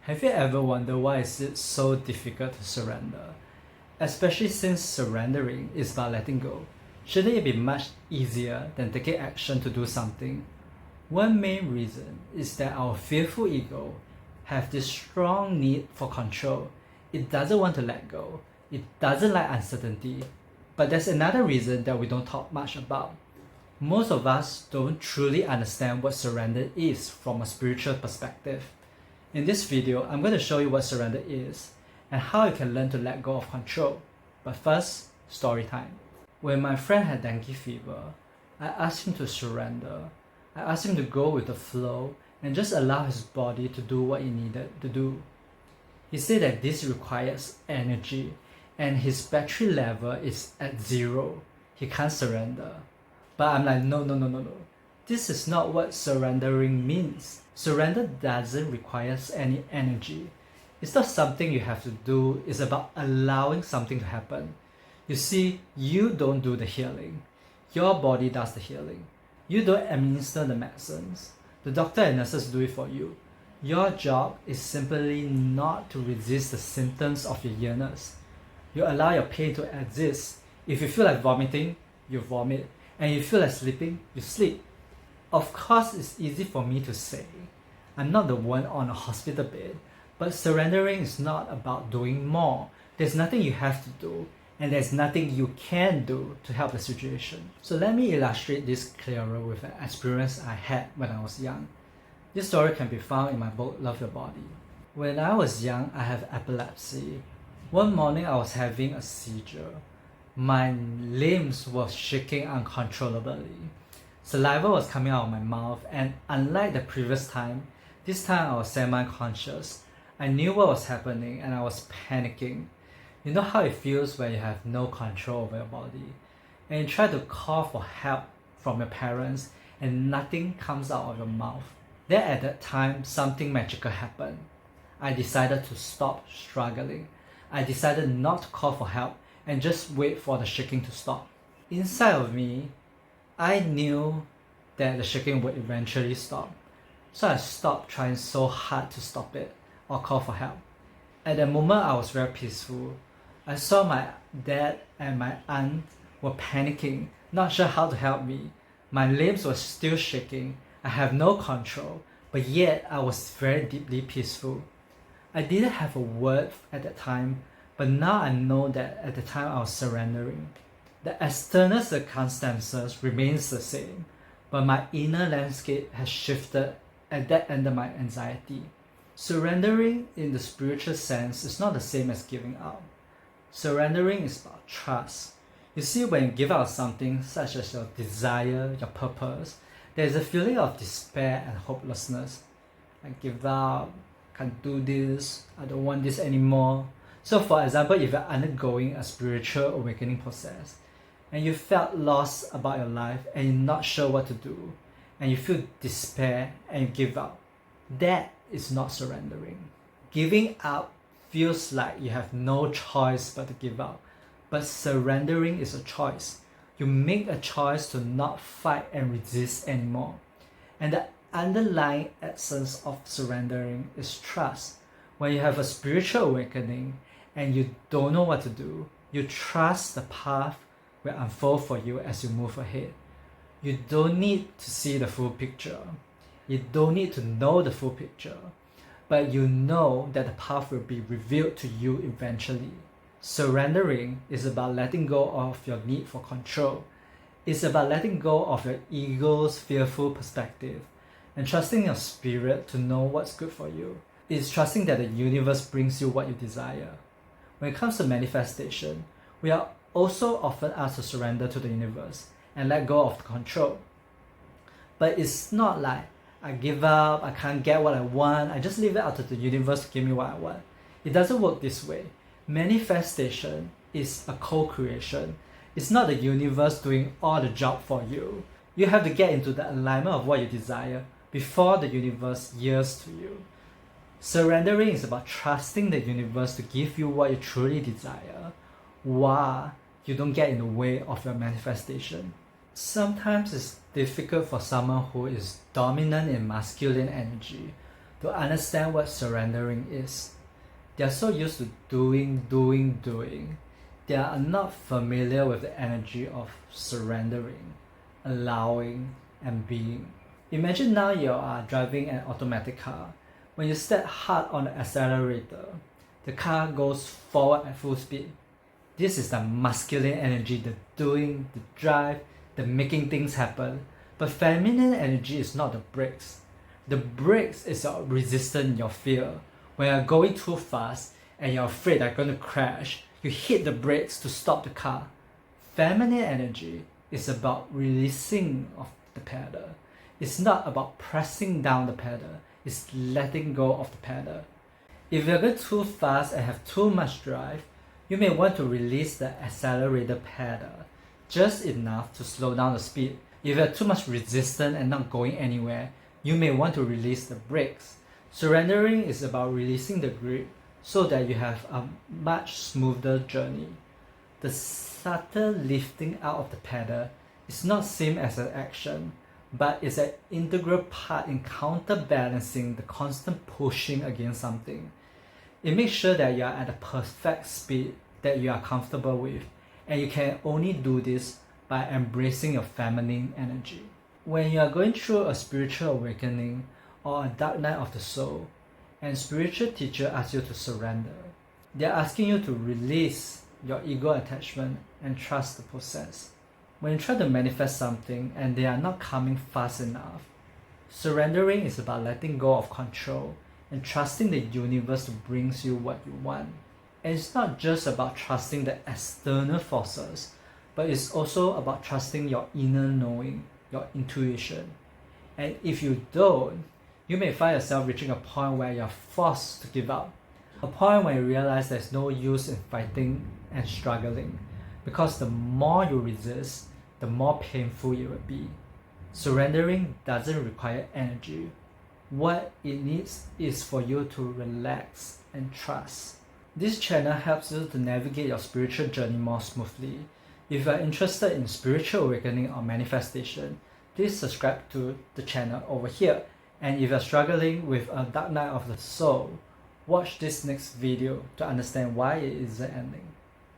Have you ever wondered why is it so difficult to surrender? Especially since surrendering is about letting go. Shouldn't it be much easier than taking action to do something? One main reason is that our fearful ego have this strong need for control. It doesn't want to let go. It doesn't like uncertainty. But there's another reason that we don't talk much about. Most of us don't truly understand what surrender is from a spiritual perspective. In this video, I'm going to show you what surrender is and how you can learn to let go of control. But first, story time. When my friend had dengue fever, I asked him to surrender. I asked him to go with the flow and just allow his body to do what he needed to do. He said that this requires energy and his battery level is at 0. He can't surrender. But I'm like, no. This is not what surrendering means. Surrender doesn't require any energy. It's not something you have to do. It's about allowing something to happen. You see, you don't do the healing. Your body does the healing. You don't administer the medicines. The doctor and nurses do it for you. Your job is simply not to resist the symptoms of your illness. You allow your pain to exist. If you feel like vomiting, you vomit. And if you feel like sleeping, you sleep. Of course, it's easy for me to say. I'm not the one on a hospital bed. But surrendering is not about doing more. There's nothing you have to do. And there's nothing you can do to help the situation. So let me illustrate this clearer with an experience I had when I was young. This story can be found in my book, Love Your Body. When I was young, I have epilepsy. One morning, I was having a seizure. My limbs were shaking uncontrollably. Saliva was coming out of my mouth, and unlike the previous time, this time I was semi-conscious. I knew what was happening and I was panicking. You know how it feels when you have no control over your body and you try to call for help from your parents and nothing comes out of your mouth. Then at that time, something magical happened. I decided to stop struggling. I decided not to call for help and just wait for the shaking to stop. Inside of me, I knew that the shaking would eventually stop. So I stopped trying so hard to stop it or call for help. At that moment, I was very peaceful. I saw my dad and my aunt were panicking, not sure how to help me. My limbs were still shaking. I have no control, but yet I was very deeply peaceful. I didn't have a word at that time, but now I know that at the time I was surrendering. The external circumstances remains the same, but my inner landscape has shifted and that ended my anxiety. Surrendering in the spiritual sense is not the same as giving up. Surrendering is about trust. You see, when you give out something such as your desire, your purpose, there is a feeling of despair and hopelessness. I give up, can't do this, I don't want this anymore. So for example, if you're undergoing a spiritual awakening process and you felt lost about your life and you're not sure what to do, and you feel despair and you give up, that is not surrendering. Giving up feels like you have no choice but to give up. But surrendering is a choice. You make a choice to not fight and resist anymore. And the underlying essence of surrendering is trust. When you have a spiritual awakening and you don't know what to do, you trust the path will unfold for you as you move ahead. You don't need to see the full picture. You don't need to know the full picture. But you know that the path will be revealed to you eventually. Surrendering is about letting go of your need for control. It's about letting go of your ego's fearful perspective and trusting your spirit to know what's good for you. It's trusting that the universe brings you what you desire. When it comes to manifestation, we are also often asked to surrender to the universe and let go of the control. But it's not like I give up, I can't get what I want, I just leave it up to the universe to give me what I want. It doesn't work this way. Manifestation is a co-creation. It's not the universe doing all the job for you. You have to get into the alignment of what you desire before the universe yields to you. Surrendering is about trusting the universe to give you what you truly desire while you don't get in the way of your manifestation. Sometimes it's difficult for someone who is dominant in masculine energy to understand what surrendering is. They are so used to doing. They are not familiar with the energy of surrendering, allowing, and being. Imagine now you are driving an automatic car. When you step hard on the accelerator, the car goes forward at full speed. This is the masculine energy, the doing, the drive, the making things happen. But feminine energy is not the brakes. The brakes is your resistance, your fear. When you're going too fast and you're afraid you're going to crash, you hit the brakes to stop the car. Feminine energy is about releasing of the pedal. It's not about pressing down the pedal, it's letting go of the pedal. If you're going too fast and have too much drive, you may want to release the accelerator pedal just enough to slow down the speed. If you have too much resistance and not going anywhere, you may want to release the brakes. Surrendering is about releasing the grip so that you have a much smoother journey. The subtle lifting out of the pedal is not seen as an action, but is an integral part in counterbalancing the constant pushing against something. It makes sure that you are at a perfect speed that you are comfortable with, and you can only do this by embracing your feminine energy. When you are going through a spiritual awakening or a dark night of the soul, and spiritual teacher asks you to surrender, they are asking you to release your ego attachment and trust the process. When you try to manifest something and they are not coming fast enough, surrendering is about letting go of control and trusting the universe to bring you what you want. And it's not just about trusting the external forces, but it's also about trusting your inner knowing, your intuition. And if you don't, you may find yourself reaching a point where you're forced to give up. A point where you realize there's no use in fighting and struggling, because the more you resist, the more painful it will be. Surrendering doesn't require energy. What it needs is for you to relax and trust. This channel helps you to navigate your spiritual journey more smoothly. If you are interested in spiritual awakening or manifestation, please subscribe to the channel over here. And if you are struggling with a dark night of the soul, watch this next video to understand why it isn't ending.